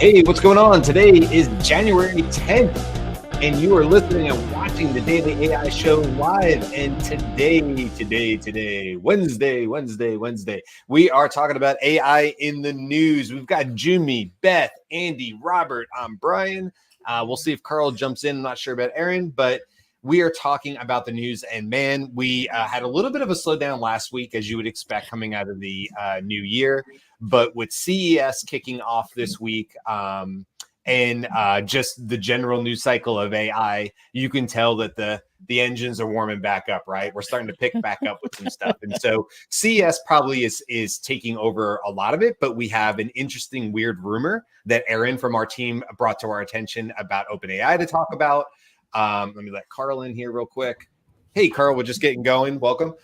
Hey, what's going on? Today is January 10th, and you are listening and watching the Daily AI Show live. And today, Wednesday, we are talking about AI in the news. We've got Jumi, Beth, Andy, Robert. I'm Brian. We'll see if Carl jumps in. I'm not sure about Aaron, but we are talking about the news. And man, we had a little bit of a slowdown last week, as you would expect coming out of the new year. But with CES kicking off this week, and just the general news cycle of AI, you can tell that the engines are warming back up, right? We're starting to pick back up with some stuff. And so CES probably is taking over a lot of it, but we have an interesting, weird rumor that Aaron from our team brought to our attention about OpenAI to talk about. Let me let Carl in here real quick. Hey, Carl, we're just getting going. Welcome.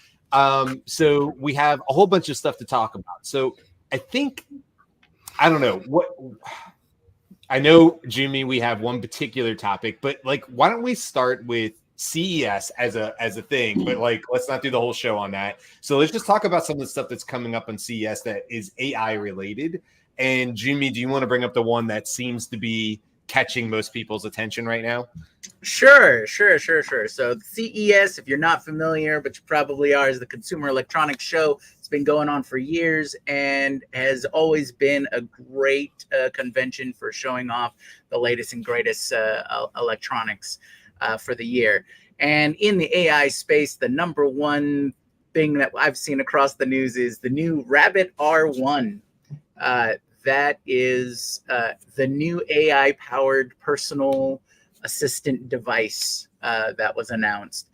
So we have a whole bunch of stuff to talk about. So I don't know what. I know, Jimmy, we have one particular topic, but why don't we start with CES as a thing? But let's not do the whole show on that. So let's just talk about some of the stuff that's coming up on CES that is AI related. And Jimmy, do you want to bring up the one that seems to be catching most people's attention right now? Sure. So CES, if you're not familiar, but you probably are, is the Consumer Electronics Show. It's been going on for years and has always been a great convention for showing off the latest and greatest electronics for the year. And in the AI space, the number one thing that I've seen across the news is the new Rabbit R1. That is the new AI-powered personal assistant device that was announced.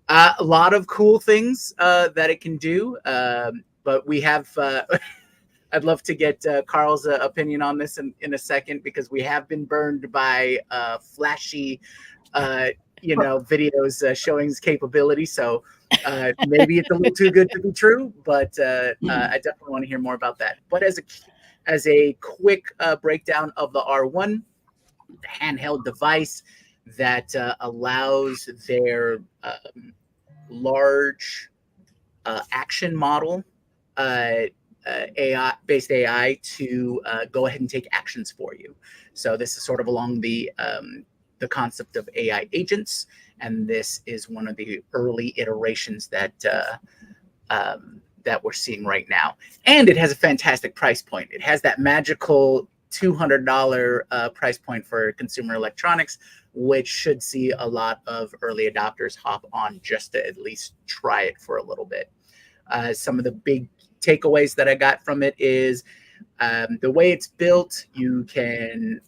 A lot of cool things that it can do, but we have. I'd love to get Carl's opinion on this in a second, because we have been burned by flashy, videos showing its capability. So maybe it's a little too good to be true, but I definitely want to hear more about that. But as a quick breakdown of the R1, the handheld device that allows their large action model AI-based AI to go ahead and take actions for you. So this is sort of along the concept of AI agents, and this is one of the early iterations that we're seeing right now. And it has a fantastic price point. It has that magical $200 price point for consumer electronics, which should see a lot of early adopters hop on just to at least try it for a little bit. Some of the big takeaways that I got from it is the way it's built. You can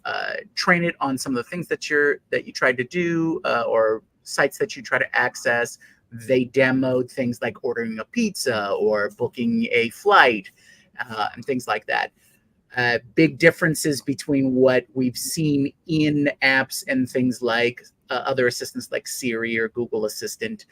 train it on some of the things that you tried to do or sites that you try to access. They demoed things like ordering a pizza or booking a flight and things like that. Big differences between what we've seen in apps and things like other assistants like Siri or Google Assistant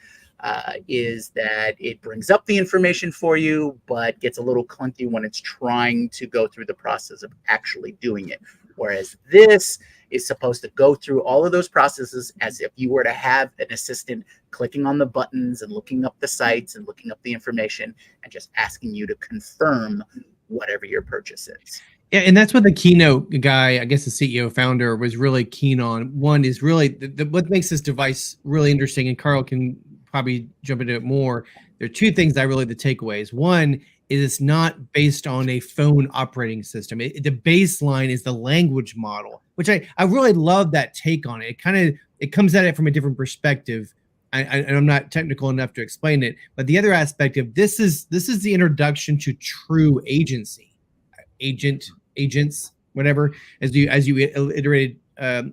is that it brings up the information for you, but gets a little clunky when it's trying to go through the process of actually doing it. Whereas this is supposed to go through all of those processes as if you were to have an assistant clicking on the buttons and looking up the sites and looking up the information and just asking you to confirm whatever your purchase is. Yeah, and that's what the keynote guy, I guess the CEO founder, was really keen on. One is really what makes this device really interesting, and Carl can probably jump into it more. There are two things that really the takeaways. One is it's not based on a phone operating system. The baseline is the language model, which I really love that take on it. It comes at it from a different perspective. And I'm not technical enough to explain it, but the other aspect of this is the introduction to true agency, agents, whatever. As you iterated,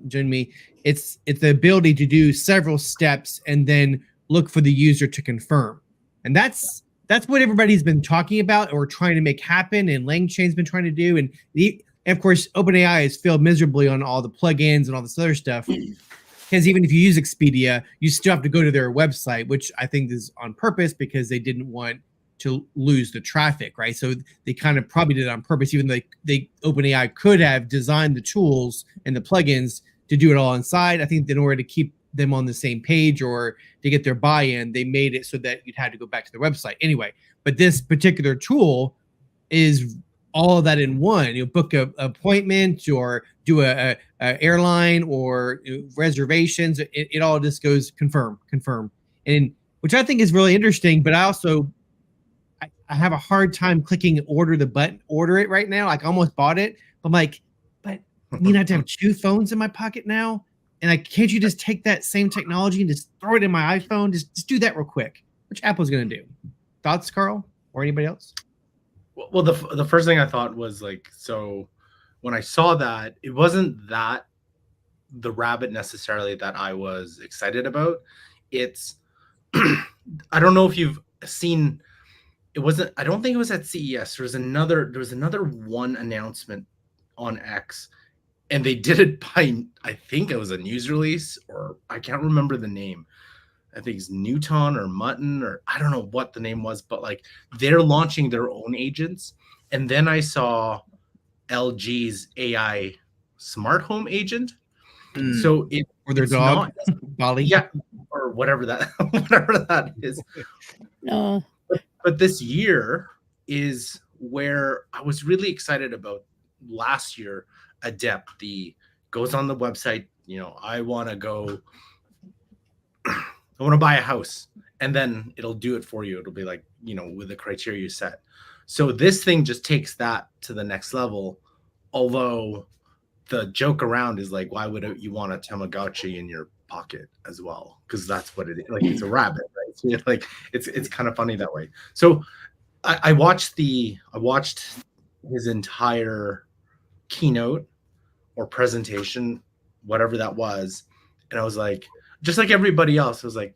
Jimmy, it's the ability to do several steps and then look for the user to confirm, and that's what everybody's been talking about or trying to make happen, and LangChain's been trying to do, and of course OpenAI has failed miserably on all the plugins and all this other stuff. Because even if you use Expedia, you still have to go to their website, which I think is on purpose because they didn't want to lose the traffic, right? So they kind of probably did it on purpose, even though OpenAI could have designed the tools and the plugins to do it all inside. I think in order to keep them on the same page or to get their buy-in, they made it so that you'd had to go back to their website anyway. But this particular tool is all of that in one. You book a appointment or do a airline or reservations. It all just goes confirm, and which I think is really interesting. But I have a hard time clicking order it right now. Like I almost bought it. But I'm like, but I mean, I have to have 2 phones in my pocket now. And can't you just take that same technology and just throw it in my iPhone? Just do that real quick, which Apple's going to do. Thoughts, Carl, or anybody else? Well, the first thing I thought was like, so when I saw that, it wasn't that the rabbit necessarily that I was excited about. It's, I don't know if you've seen, it wasn't, I don't think it was at CES. There was another one announcement on X, and they did it by, I think it was a news release, or I can't remember the name. I think it's Newton or Mutton, or I don't know what the name was, but like they're launching their own agents. And then I saw LG's AI smart home agent. So it or their dog, Dolly, yeah, or whatever that is. No. But this year is where I was really excited about. Last year, Adept goes on the website. I want to buy a house, and then it'll do it for you. It'll be like, with the criteria you set. So this thing just takes that to the next level. Although the joke around is like, why would you want a Tamagotchi in your pocket as well? Because that's what it is. Like, it's a rabbit, right? So like it's kind of funny that way. So I watched his entire keynote or presentation, whatever that was, and I was like, just like everybody else, I was like,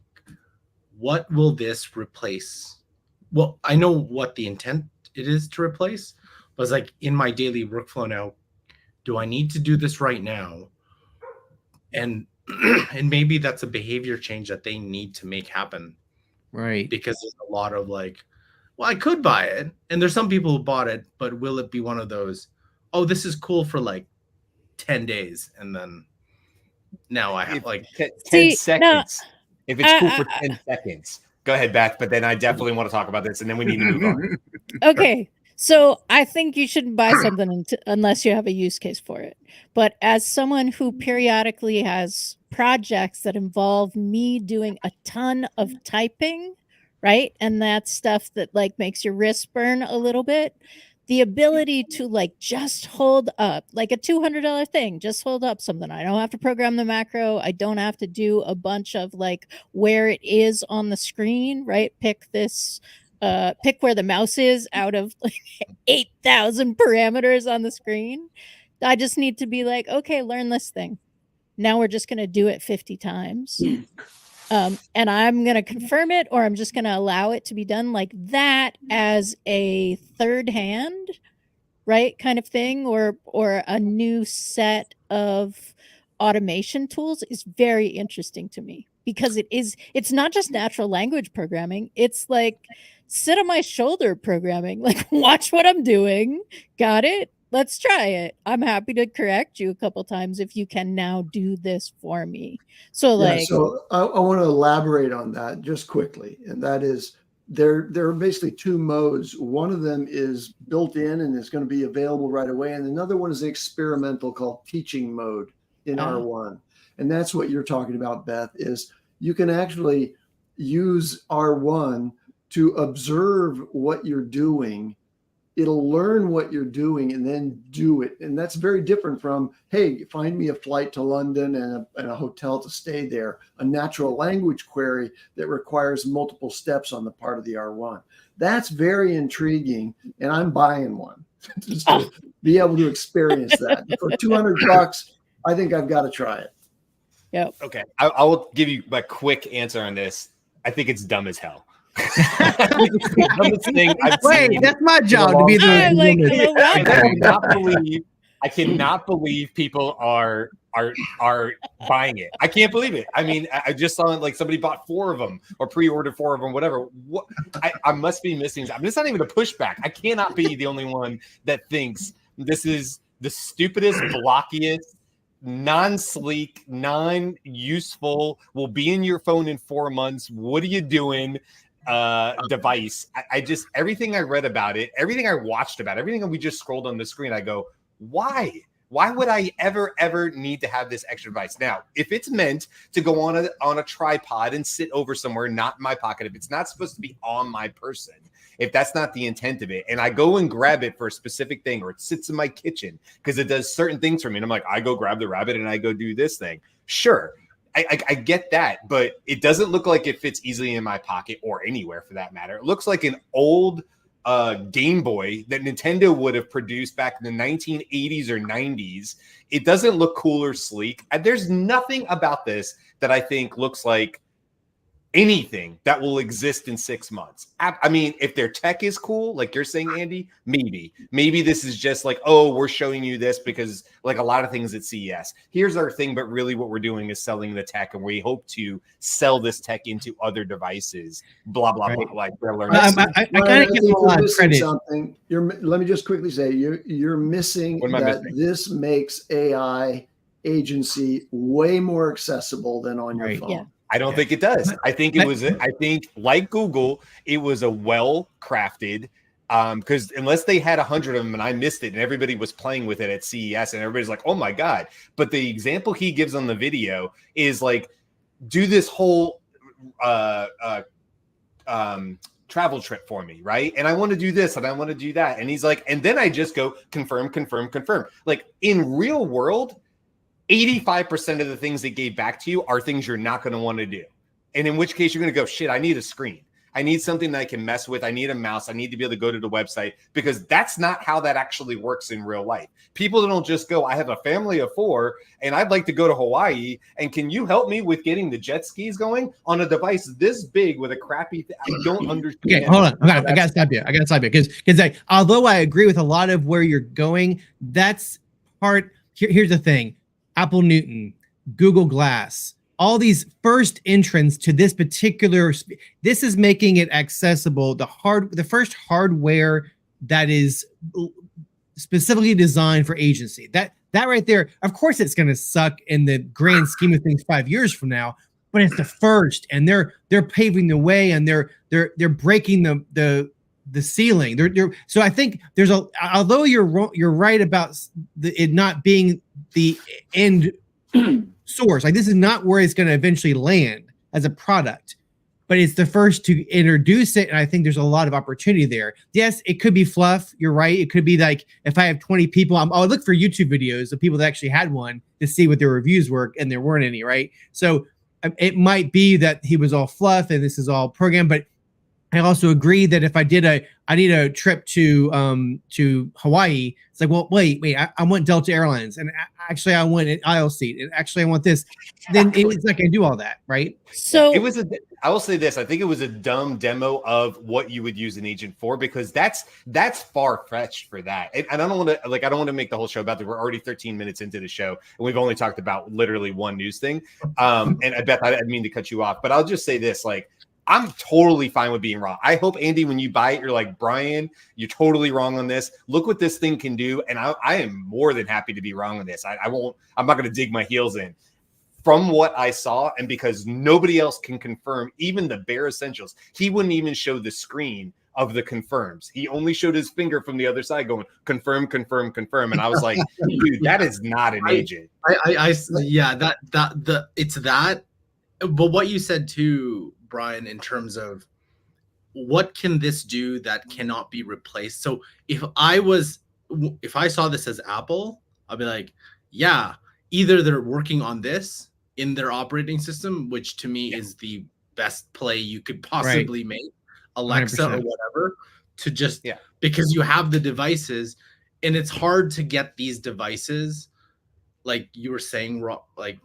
what will this replace? Well, I know what the intent it is to replace, but it's like in my daily workflow now, do I need to do this right now? And maybe that's a behavior change that they need to make happen. Right. Because there's a lot of like, well, I could buy it. And there's some people who bought it, but will it be one of those, oh, this is cool for like 10 days. And then now I have like 10 seconds. If it's cool for 10 seconds. Go ahead, Beth, but then I definitely want to talk about this, and then we need to move on. Okay. So I think you shouldn't buy something unless you have a use case for it. But as someone who periodically has projects that involve me doing a ton of typing, right? And that's stuff that like makes your wrist burn a little bit. The ability to like just hold up like a $200 thing, just hold up something. I don't have to program the macro. I don't have to do a bunch of like where it is on the screen, right? Pick where the mouse is out of like 8,000 parameters on the screen. I just need to be like, okay, learn this thing. Now we're just going to do it 50 times. And I'm going to confirm it, or I'm just going to allow it to be done like that as a third hand, right? Kind of thing, or a new set of automation tools is very interesting to me, because it's not just natural language programming. It's like sit on my shoulder programming, like watch what I'm doing. Got it? Let's try it. I'm happy to correct you a couple times if you can now do this for me. So like, so I want to elaborate on that just quickly. And that is there are basically 2 modes. One of them is built in and is going to be available right away. And another one is experimental called teaching mode in R1. And that's what you're talking about, Beth, is you can actually use R1 to observe what you're doing. It'll learn what you're doing and then do it. And that's very different from, hey, find me a flight to London and a hotel to stay there. A natural language query that requires multiple steps on the part of the R1. That's very intriguing. And I'm buying one just to be able to experience that. For $200, I think I've got to try it. Yep. Okay. I will give you a quick answer on this. I think it's dumb as hell. The dumbest thing I've Wait, seen. that's my job to be I cannot believe people are buying it. I can't believe it. I mean, I just saw like somebody bought 4 of them or pre-ordered 4 of them, whatever. What I must be missing. I mean, it's not even a pushback. I cannot be the only one that thinks this is the stupidest, blockiest, non-sleek, non-useful, will be in your phone in 4 months. What are you doing? device. I just, everything I read about it, everything I watched about it, everything that we just scrolled on the screen, I go, why? Why would I ever need to have this extra device? Now, if it's meant to go on a tripod and sit over somewhere, not in my pocket, if it's not supposed to be on my person, if that's not the intent of it, and I go and grab it for a specific thing, or it sits in my kitchen because it does certain things for me, and I'm like, I go grab the rabbit and I go do this thing. Sure, I get that, but it doesn't look like it fits easily in my pocket or anywhere for that matter. It looks like an old Game Boy that Nintendo would have produced back in the 1980s or 90s. It doesn't look cool or sleek. There's nothing about this that I think looks like anything that will exist in 6 months. I mean, if their tech is cool, like you're saying, Andy, maybe this is just like, oh, we're showing you this because like a lot of things at CES, here's our thing. But really what we're doing is selling the tech, and we hope to sell this tech into other devices, blah, blah, blah. Like they're learning. I kind of give them a lot of credit. Something. Let me just quickly say, you're missing that this makes AI agency way more accessible than on your phone. Yeah. I don't think it does. I think it was, I think like Google, it was a well-crafted, because unless they had 100 of them and I missed it and everybody was playing with it at CES and everybody's like, oh my God. But the example he gives on the video is like, do this whole travel trip for me, right? And I want to do this and I want to do that. And he's like, and then I just go confirm. Like in real world, 85% of the things they gave back to you are things you're not going to want to do. And in which case you're going to go, shit, I need a screen. I need something that I can mess with. I need a mouse. I need to be able to go to the website, because that's not how that actually works in real life. People don't just go, I have a family of 4 and I'd like to go to Hawaii. And can you help me with getting the jet skis going on a device this big with a crappy thing? I don't understand. Okay, hold on. I got to stop you. Because although I agree with a lot of where you're going, that's part. Here's the thing. Apple Newton, Google Glass, all these first entrants to this particular, this is making it accessible. The first hardware that is specifically designed for agency. That right there, of course, it's going to suck in the grand scheme of things 5 years from now, but it's the first, and they're paving the way, and they're breaking the ceiling. So I think there's although you're right about it not being the end source, like this is not where it's going to eventually land as a product, but it's the first to introduce it. And I think there's a lot of opportunity there. Yes, it could be fluff. You're right. It could be like, if I have 20 people, I'll look for YouTube videos of people that actually had one to see what their reviews were, and there weren't any, right? So it might be that he was all fluff and this is all programmed, but I also agree that if I need a trip to Hawaii, it's like, well, wait, I want Delta Airlines, and actually I want an aisle seat, and actually I want this. Then it's not going to do all that, right? So it was I will say this: I think it was a dumb demo of what you would use an agent for, because that's far fetched for that. And I don't want to make the whole show about that. We're already 13 minutes into the show, and we've only talked about literally one news thing. And Beth, I didn't mean to cut you off, but I'll just say this: like, I'm totally fine with being wrong. I hope, Andy, when you buy it, you're like, Brian, you're totally wrong on this. Look what this thing can do. And I am more than happy to be wrong on this. I'm not going to dig my heels in. From what I saw, and because nobody else can confirm even the bare essentials, he wouldn't even show the screen of the confirms. He only showed his finger from the other side going, confirm. And I was like, dude, that is not an agent. It's that. But what you said too, Brian, in terms of what can this do that cannot be replaced. So if I saw this as Apple, I'd be like, yeah, either they're working on this in their operating system, which to me is the best play you could possibly make, Alexa 100%. Or whatever, to just because you have the devices, and it's hard to get these devices, like you were saying, like,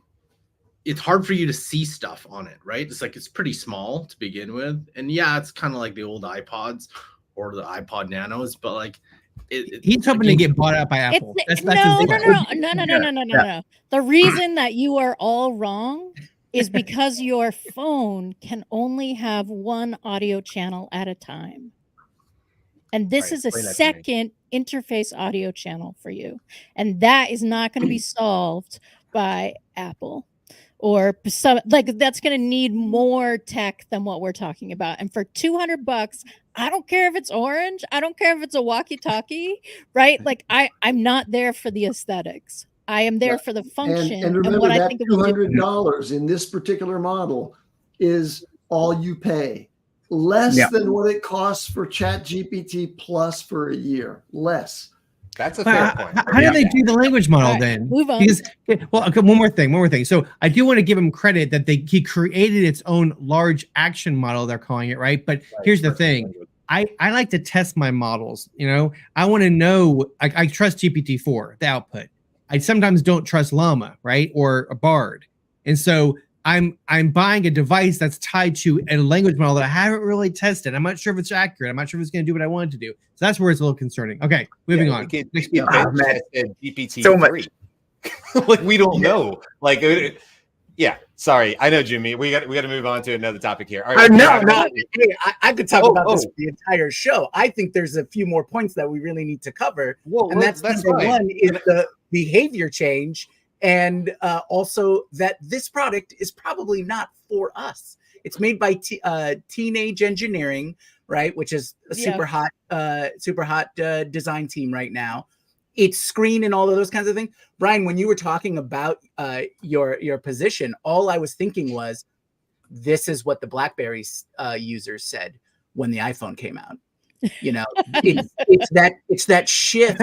it's hard for you to see stuff on it, right? It's like, it's pretty small to begin with. And yeah, it's kind of like the old iPods or the iPod Nanos, but like he's hoping to get bought out by Apple. No. The reason that you are all wrong is because your phone can only have one audio channel at a time. And this is a second interface audio channel for you. And that is not going to be solved by Apple or some like that's going to need more tech than what we're talking about. And for $200, I don't care if it's orange. I don't care if it's a walkie-talkie, right? Like I'm not there for the aesthetics. I am there for the function And remember what I that think it will do. $200 in this particular model is all you pay. Less than what it costs for ChatGPT Plus for a year. Less. That's a fair point. How do they do the language model All right, then? move on. Because well, okay, one more thing. So I do want to give him credit that he created its own large action model. They're calling it, right? But here's the thing. I like to test my models. You know, I want to know. I trust GPT-4, the output. I sometimes don't trust Llama, right, or a Bard, and so I'm buying a device that's tied to a language model that I haven't really tested. I'm not sure if it's accurate. I'm not sure if it's going to do what I want it to do. So that's where it's a little concerning. Okay, moving on. GPT-3. So much. Like we don't know. Like, yeah. Sorry, I know, Jimmy. We got to move on to another topic here. All right, No. Hey, I could talk about this oh. the entire show. I think there's a few more points that we really need to cover, Well, and that's number fine. one is the behavior change, and also that this product is probably not for us. It's made by Teenage Engineering, right, which is a super hot design team right now. It's screen and all of those kinds of things. Brian, when you were talking about your position, all I was thinking was, this is what the BlackBerry users said when the iPhone came out. You know, it's that shift.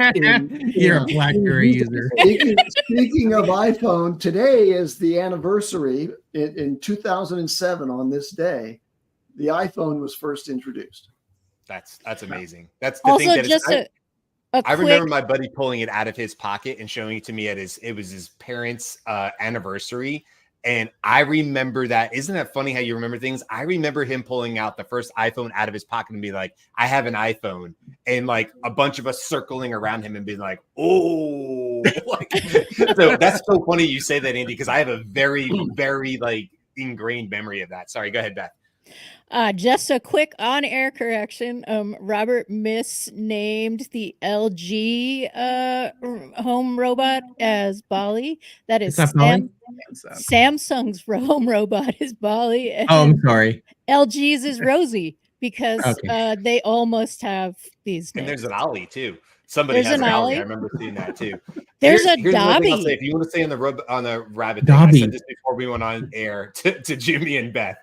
You're a BlackBerry user. Speaking of iPhone, today is the anniversary. In 2007, on this day, the iPhone was first introduced. That's amazing. That's the Also, thing that just I remember my buddy pulling it out of his pocket and showing it to me it was his parents' anniversary. And I remember that. Isn't that funny how you remember things? I remember him pulling out the first iPhone out of his pocket and be like, I have an iPhone. And like a bunch of us circling around him and being like, oh, like, so that's so funny you say that, Andy, because I have a very, very like ingrained memory of that. Sorry, go ahead, Beth. Just a quick on-air correction. Robert misnamed the LG home robot as Bali. That is It's not Bali? Samsung's home robot is Bali. And Oh, I'm sorry. LG's is Rosie because Okay. they almost have these And names. there's an Ollie too. Somebody There's has an an Ollie. Ollie? I remember seeing that too. There's a here's another thing I'll Dobby. say. If you want to stay on the rabbit thing, I Dobby. said this before we went on air to Jimmy and Beth.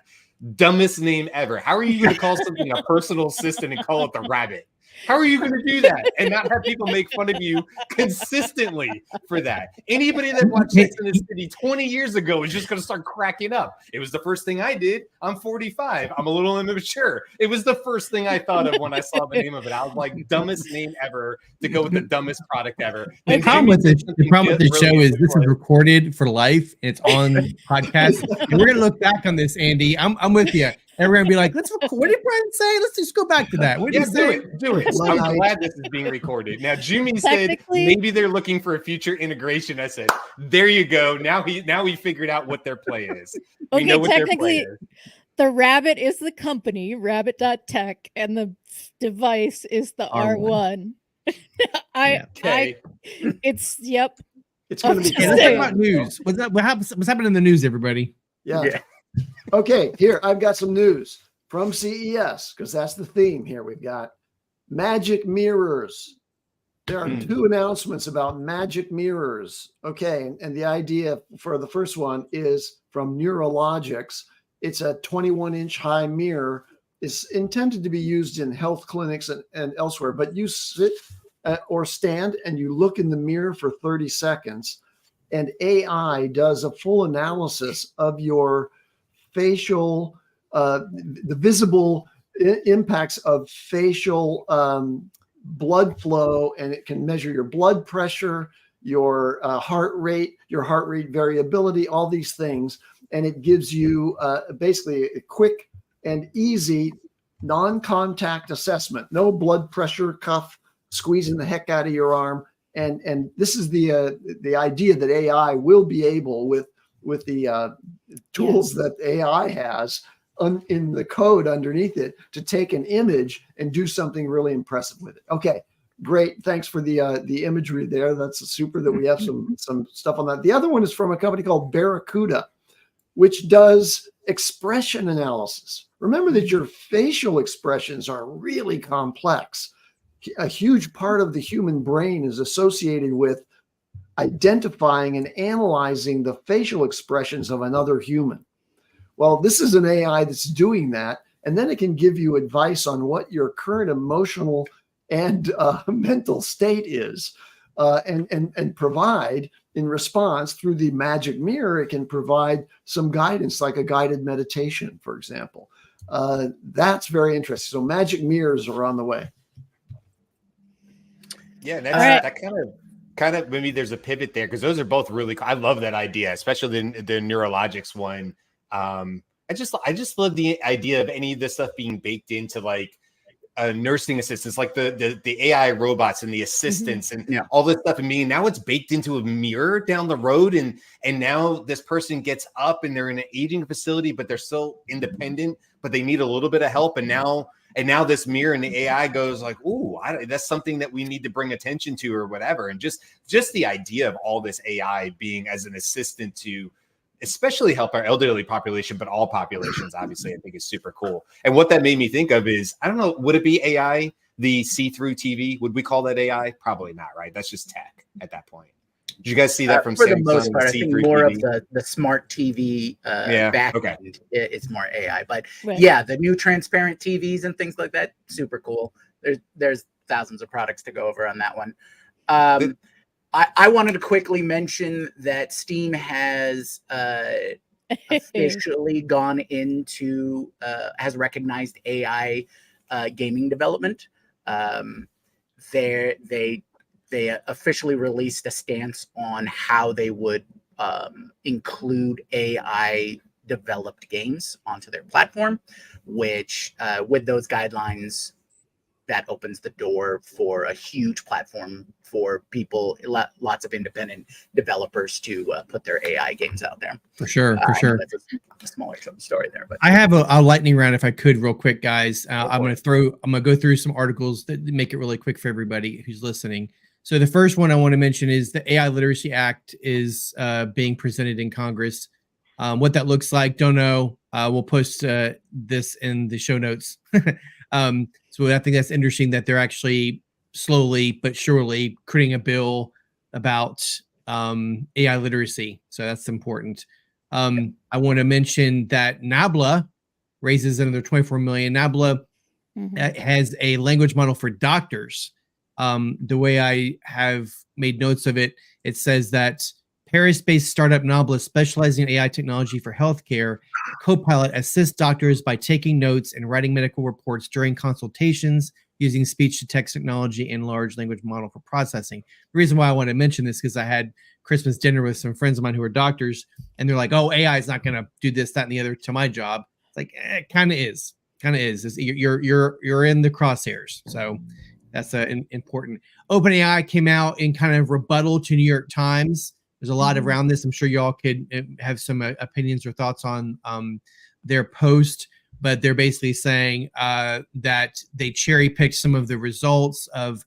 Dumbest name ever. How are you going to call something a personal assistant and call it the rabbit? How are you going to do that and not have people make fun of you consistently for that? Anybody that watched Sex and the City 20 years ago is just going to start cracking up. It was the first thing I did. I'm 45. I'm a little immature. It was the first thing I thought of when I saw the name of it. I was like, dumbest name ever to go with the dumbest product ever. The problem with the show is this is recorded for life. And it's on podcast. And we're gonna look back on this, Andy. I'm with you. And we're gonna be like, let's record. What did Brian say? Let's just go back to that. What did he say? Do it. I'm glad this is being recorded. Now, Jimmy said maybe they're looking for a future integration. I said, there you go. Now we figured out what their play is. We know what their play is. The rabbit is the company, rabbit.tech, and the device is the R1. It's It's going to be. Okay, let's talk about news. What's happening in the news, everybody? Yeah. Okay, here I've got some news from CES because that's the theme here. We've got magic mirrors. There are two announcements about magic mirrors. Okay, and the idea for the first one is from Neurologics. It's a 21-inch high mirror. It's intended to be used in health clinics and elsewhere, but you sit or stand and you look in the mirror for 30 seconds, and AI does a full analysis of your facial, the visible impacts of facial blood flow, and it can measure your blood pressure, your heart rate variability, all these things. And it gives you basically a quick and easy non-contact assessment, no blood pressure cuff squeezing the heck out of your arm. And this is the idea that AI will be able with the tools that AI has in the code underneath it to take an image and do something really impressive with it. Okay, great. Thanks for the imagery there. That's super that we have some stuff on that. The other one is from a company called Barracuda. which does expression analysis. Remember that your facial expressions are really complex. A huge part of the human brain is associated with identifying and analyzing the facial expressions of another human. Well, this is an AI that's doing that, and then it can give you advice on what your current emotional and mental state is, and provide in response through the magic mirror. It can provide some guidance, like a guided meditation, for example. That's very interesting. So magic mirrors are on the way. Yeah, that's that kind of maybe there's a pivot there, because those are both really cool. I love that idea, especially the Neurologics one. I just love the idea of any of this stuff being baked into like nursing assistants, like the AI robots and the assistants and all this stuff. And now it's baked into a mirror down the road, and now this person gets up and they're in an aging facility, but they're still independent, but they need a little bit of help. And now this mirror and the AI goes like, ooh, that's something that we need to bring attention to or whatever. And just the idea of all this AI being as an assistant to especially help our elderly population, but all populations, obviously, I think is super cool. And what that made me think of is, I don't know, would it be AI, the see-through TV? Would we call that AI? Probably not, right? That's just tech at that point. Did you guys see that from for Samsung? The most part, I think more TV? of the smart TV back end is more AI. But yeah, the new transparent TVs and things like that, super cool. There's thousands of products to go over on that one. I wanted to quickly mention that Steam has officially gone into, has recognized AI gaming development. They officially released a stance on how they would include AI developed games onto their platform, which with those guidelines, that opens the door for a huge platform for people, lots of independent developers to put their AI games out there. For sure. That's a smaller story there, but I have a lightning round if I could, real quick, guys. I'm gonna go through some articles that make it really quick for everybody who's listening. So the first one I want to mention is the AI Literacy Act is being presented in Congress. What that looks like, don't know. We'll post this in the show notes. So I think that's interesting that they're actually slowly but surely creating a bill about AI literacy. So that's important. I want to mention that NABLA raises another $24 million. NABLA has a language model for doctors. The way I have made notes of it, it says that Paris-based startup NABLA, specializing in AI technology for healthcare, Copilot assists doctors by taking notes and writing medical reports during consultations using speech-to-text technology and large language model for processing. The reason why I want to mention this is because I had Christmas dinner with some friends of mine who are doctors, and they're like, "Oh, AI is not going to do this, that, and the other to my job." It's like, it kind of is. You're in the crosshairs, so that's important. OpenAI came out in kind of rebuttal to New York Times. There's a lot around this. I'm sure y'all could have some opinions or thoughts on their post, but they're basically saying that they cherry picked some of the results of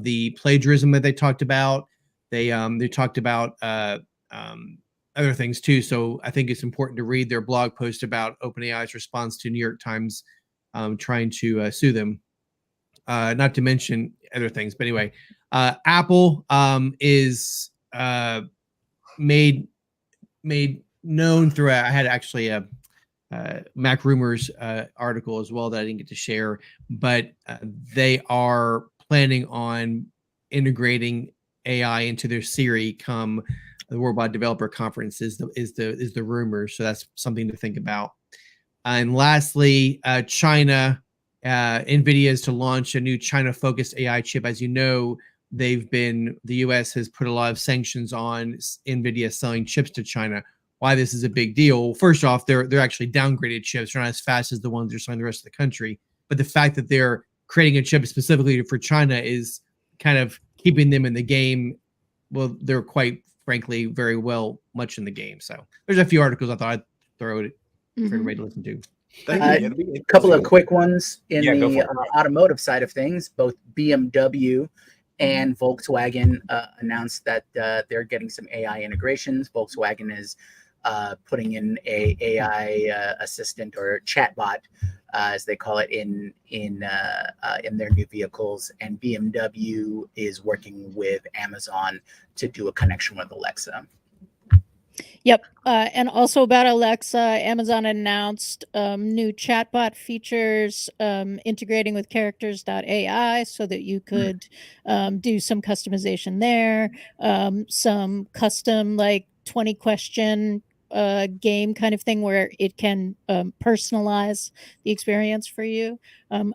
the plagiarism that they talked about. They talked about other things too. So I think it's important to read their blog post about OpenAI's response to New York Times trying to sue them. Not to mention other things, but anyway, Apple is made known throughout. I had actually a Mac Rumors article as well that I didn't get to share, but they are planning on integrating AI into their Siri come the Worldwide Developer Conference is the rumor. So that's something to think about. And lastly, China, NVIDIA is to launch a new China-focused AI chip. As you know, the U.S. has put a lot of sanctions on NVIDIA selling chips to China. Why this is a big deal? First off, they're actually downgraded chips. They're not as fast as the ones they're selling the rest of the country. But the fact that they're creating a chip specifically for China is kind of keeping them in the game. Well, they're quite frankly very well much in the game. So there's a few articles I thought I'd throw it for everybody to listen to. A couple of quick ones in the automotive side of things. Both BMW and Volkswagen announced that they're getting some AI integrations. Volkswagen is putting in a AI assistant or chatbot, as they call it, in their new vehicles, and BMW is working with Amazon to do a connection with Alexa. Yep. And also about Alexa, Amazon announced new chatbot features integrating with characters.ai so that you could do some customization there, some custom like 20 question game kind of thing where it can personalize the experience for you.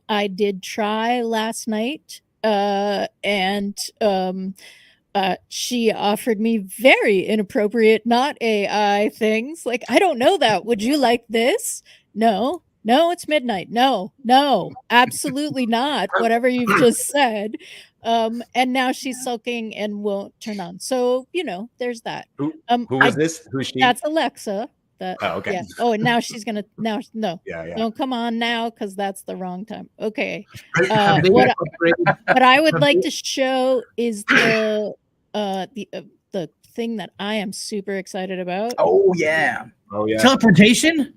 I did try last night and she offered me very inappropriate, not AI things. Like, I don't know that. Would you like this? No, it's midnight. No, absolutely not. Whatever you've just said. And now she's sulking and won't turn on. So, there's that. Who is this? Who's she? That's Alexa. Oh, okay. Yeah. Oh, and now she's gonna no. Yeah. Don't come on now because that's the wrong time. Okay. Have they What upgraded? I would like to show is the thing that I am super excited about. Oh yeah. Teleportation?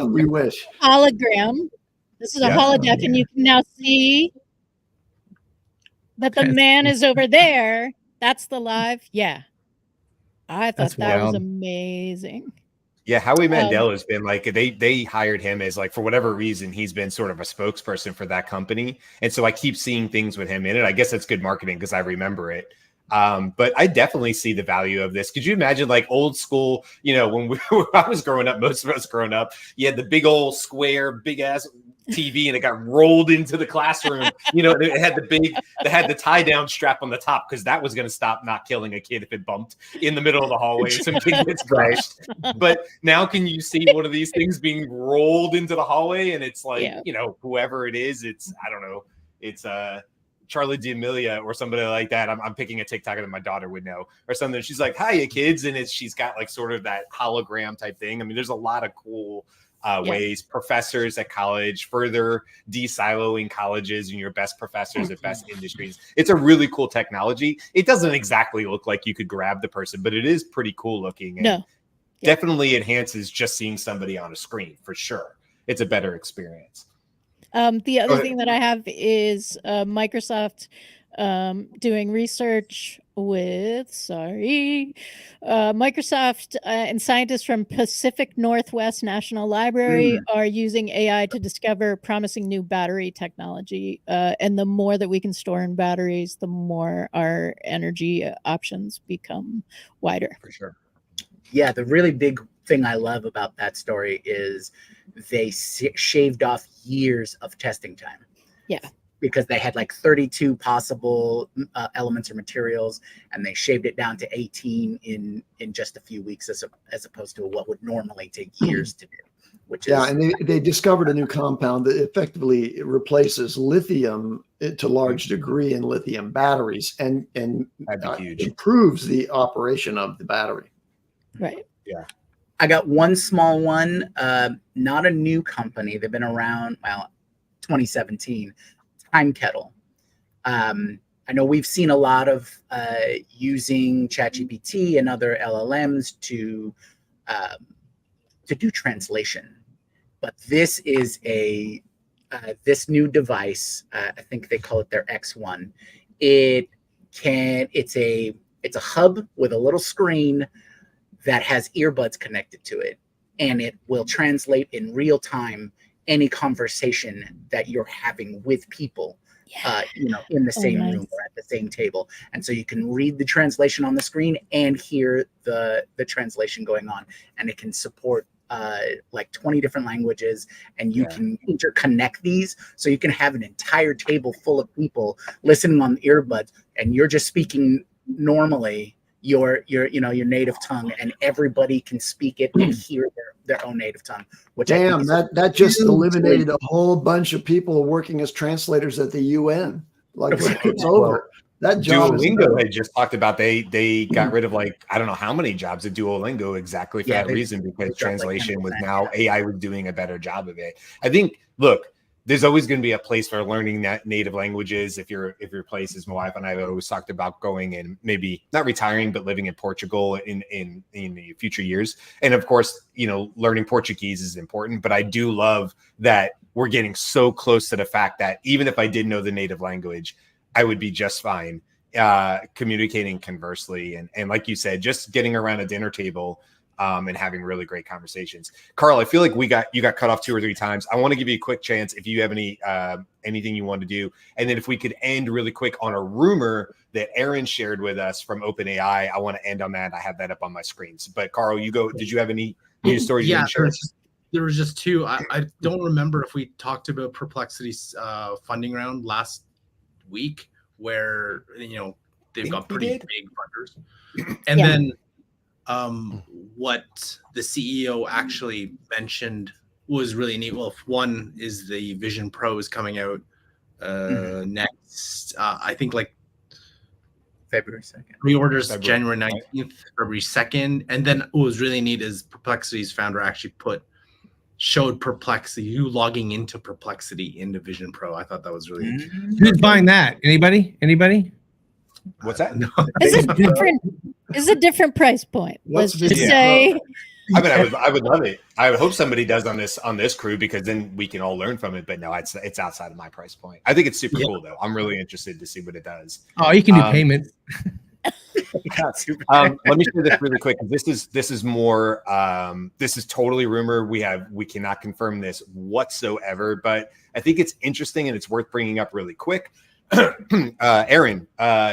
We wish. Hologram. This is a Yeah. holodeck, and you can now see that the Okay. man is over there. That's the live. Yeah. I thought That's that was wild. amazing. Yeah, Howie Mandel has been like they hired him as like for whatever reason he's been sort of a spokesperson for that company, and so I keep seeing things with him in it. I guess that's good marketing because I remember it. But I definitely see the value of this. Could you imagine like old school? When I was growing up, most of us growing up, you had the big old square, big ass TV, and it got rolled into the classroom. It had the tie down strap on the top because that was going to stop not killing a kid if it bumped in the middle of the hallway and some kid gets crushed. But now can you see one of these things being rolled into the hallway and it's like, whoever it is, I don't know, it's Charlie D'Amelio or somebody like that. I'm picking a TikToker that my daughter would know or something. She's like, "Hiya, kids," and she's got like sort of that hologram type thing. I mean, there's a lot of cool ways. Professors at college, further de-siloing colleges and your best professors at best industries. It's a really cool technology. It doesn't exactly look like you could grab the person, but it is pretty cool looking. And definitely enhances just seeing somebody on a screen for sure. It's a better experience. The other thing that I have is Microsoft doing research with Microsoft and scientists from Pacific Northwest National Library are using AI to discover promising new battery technology. And the more that we can store in batteries, the more our energy options become wider. For sure. Yeah, the really big thing I love about that story is they shaved off years of testing time. Yeah. Because they had like 32 possible elements or materials, and they shaved it down to 18 in just a few weeks, as opposed to what would normally take years to do. Which is and they discovered a new compound that effectively replaces lithium to a large degree in lithium batteries, and That'd be huge. improves the operation of the battery. Right. Yeah. I got one small one, not a new company. They've been around, 2017. Time Kettle. I know we've seen a lot of using ChatGPT and other LLMs to do translation, but this is this new device. I think they call it their X1. It's a hub with a little screen that has earbuds connected to it, and it will translate in real time any conversation that you're having with people, in the same room or at the same table. And so you can read the translation on the screen and hear the translation going on, and it can support like 20 different languages, and you can interconnect these. So you can have an entire table full of people listening on the earbuds, and you're just speaking normally your native tongue, and everybody can speak it and hear their own native tongue. Which that just eliminated a whole bunch of people working as translators at the UN. Like it's over. That job Duolingo had just talked about they got rid of like I don't know how many jobs at Duolingo exactly for that reason, because translation was now AI was doing a better job of it. I think there's always going to be a place for learning that native languages. If your place is, my wife and I have always talked about going and maybe not retiring, but living in Portugal in the future years. And of course, learning Portuguese is important, but I do love that we're getting so close to the fact that even if I did know the native language, I would be just fine communicating conversely. And like you said, just getting around a dinner table and having really great conversations. Carl, I feel like you got cut off 2 or 3 times. I want to give you a quick chance if you have anything you want to do. And then if we could end really quick on a rumor that Aaron shared with us from OpenAI, I want to end on that. I have that up on my screens. But Carl, you go. Did you have any news stories? Yeah, there was just 2. I don't remember if we talked about Perplexity's funding round last week, where they've got pretty big funders, and then what the CEO actually mentioned was really neat. Well, one is the Vision Pro is coming out next, I think like February 2nd. Pre-orders January 19th, February 2nd. And then what was really neat is Perplexity's founder actually showed Perplexity, you logging into Perplexity into Vision Pro. I thought that was really Who's buying that? Anybody? What's that? No. Is a different price point. Let's just say. I mean, I would love it. I would hope somebody does on this crew, because then we can all learn from it. But no, it's outside of my price point. I think it's super cool though. I'm really interested to see what it does. Oh, you can do payment. Let me share this really quick. This is more. This is totally rumor. We cannot confirm this whatsoever, but I think it's interesting and it's worth bringing up really quick. Aaron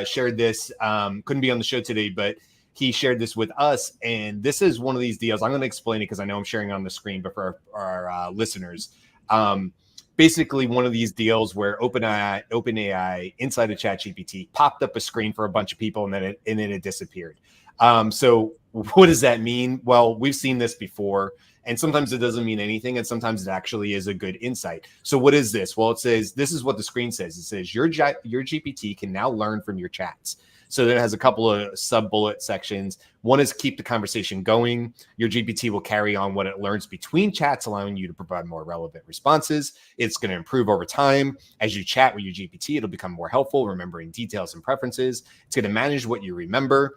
shared this. Couldn't be on the show today, but he shared this with us, and this is one of these deals. I'm going to explain it because I know I'm sharing on the screen, but for our listeners, basically one of these deals where OpenAI inside of ChatGPT popped up a screen for a bunch of people, and then it disappeared. So what does that mean? Well, we've seen this before, and sometimes it doesn't mean anything, and sometimes it actually is a good insight. So what is this? Well, it says, this is what the screen says. It says your GPT can now learn from your chats. So then it has a couple of sub-bullet sections. One is keep the conversation going. Your GPT will carry on what it learns between chats, allowing you to provide more relevant responses. It's going to improve over time. As you chat with your GPT, it'll become more helpful, remembering details and preferences. It's going to manage what you remember.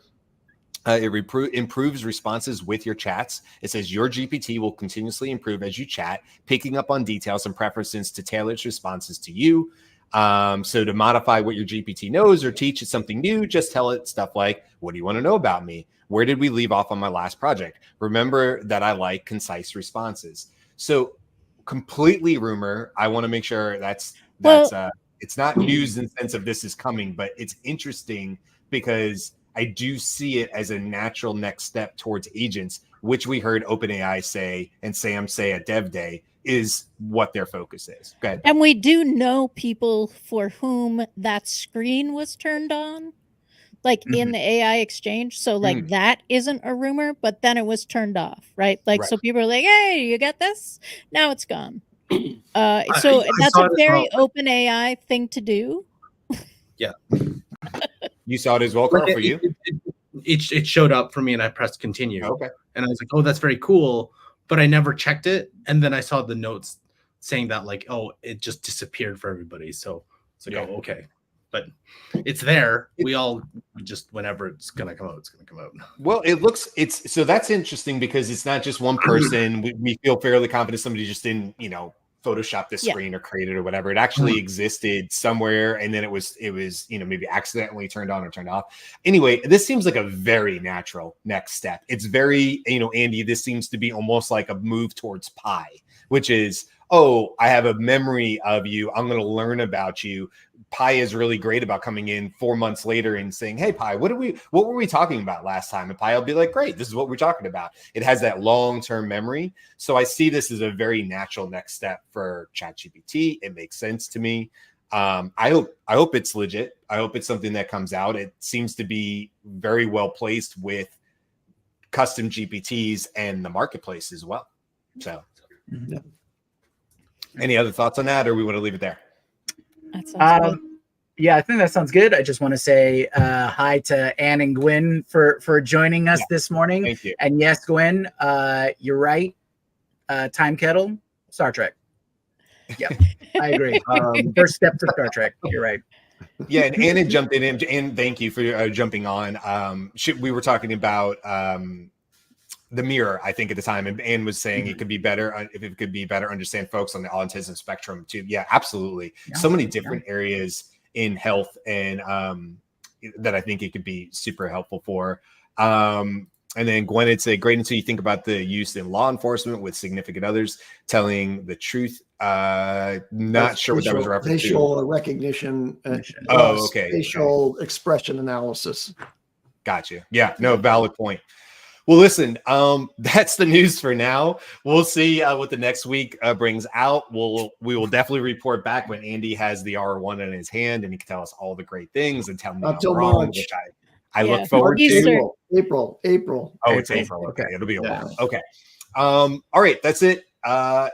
It improves responses with your chats. It says your GPT will continuously improve as you chat, picking up on details and preferences to tailor its responses to you. So to modify what your GPT knows or teach it something new, just tell it stuff like, what do you want to know about me? Where did we leave off on my last project? Remember that I like concise responses. So completely rumor. I want to make sure that's it's not news in the sense of this is coming, but it's interesting because I do see it as a natural next step towards agents, which we heard OpenAI say and Sam say at Dev Day is what their focus is. Go ahead. And we do know people for whom that screen was turned on, like in the AI exchange. So like that isn't a rumor, but then it was turned off, right? Like, so people are like, hey, you get this? Now it's gone. So that's a very OpenAI thing to do. Yeah. You saw it as well, Carl, for you? It showed up for me and I pressed continue. Okay. And I was like, oh, that's very cool. But I never checked it. And then I saw the notes saying that like, oh, it just disappeared for everybody. So it's like, oh, okay. But it's there. We all just, whenever it's going to come out, it's going to come out. Well, so that's interesting because it's not just one person. We feel fairly confident somebody just didn't, Photoshop this screen or create it or whatever. It actually existed somewhere, and then it was maybe accidentally turned on or turned off. Anyway, this seems like a very natural next step. It's very, Andy, this seems to be almost like a move towards Pi, which is, oh, I have a memory of you. I'm going to learn about you. Pi is really great about coming in 4 months later and saying, hey, Pi, what were we talking about last time? And Pi will be like, great, this is what we're talking about. It has that long-term memory. So I see this as a very natural next step for ChatGPT. It makes sense to me. I hope it's legit. I hope it's something that comes out. It seems to be very well placed with custom GPTs and the marketplace as well. So any other thoughts on that, or we want to leave it there? That sounds good. Yeah, I think that sounds good. I just want to say hi to Anne and Gwen for joining us this morning. Thank you. And yes, Gwen, you're right. Time Kettle, Star Trek. I agree. Um, First step to Star Trek. You're right. yeah, and Ann had jumped in, and thank you for jumping on. We were talking about the mirror, I think, at the time, and Ann was saying it could be better if it could be better understand folks on the autism spectrum too. Yeah, absolutely. Yeah, So many different areas in health, and that I think it could be super helpful for. And then Gwen had said, great until you think about the use in law enforcement with significant others telling the truth. Not sure what that was referenced to. Facial recognition. Okay. Facial expression analysis. Gotcha. Yeah, no, valid point. Well, listen, that's the news for now. We'll see what the next week brings out. We will definitely report back when Andy has the R1 in his hand and he can tell us all the great things and tell me I'm wrong, March. which I Yeah. look forward to. April. Oh, it's April. Okay, it'll be a while. Okay. All right, that's it.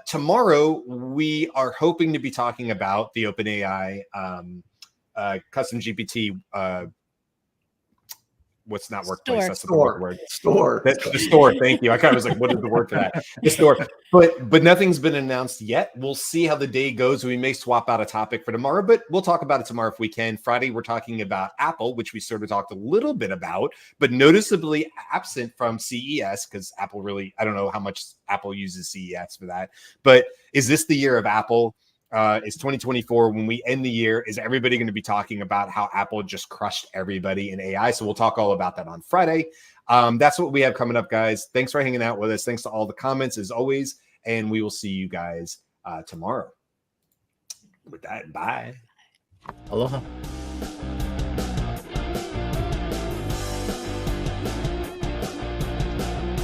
Tomorrow we are hoping to be talking about the OpenAI custom GPT. What's not workplace? That's the word. Store. The store. Thank you. I kind of was like, what is the word for that? The store. But nothing's been announced yet. We'll see how the day goes. We may swap out a topic for tomorrow, but we'll talk about it tomorrow if we can. Friday, we're talking about Apple, which we sort of talked a little bit about, but noticeably absent from CES because Apple really, I don't know how much Apple uses CES for that. But is this the year of Apple? Is 2024 when we end the year? Is everybody going to be talking about how Apple just crushed everybody in AI? So we'll talk all about that on Friday. That's what we have coming up, guys. Thanks for hanging out with us. Thanks to all the comments as always. And we will see you guys tomorrow. With that, bye. Aloha.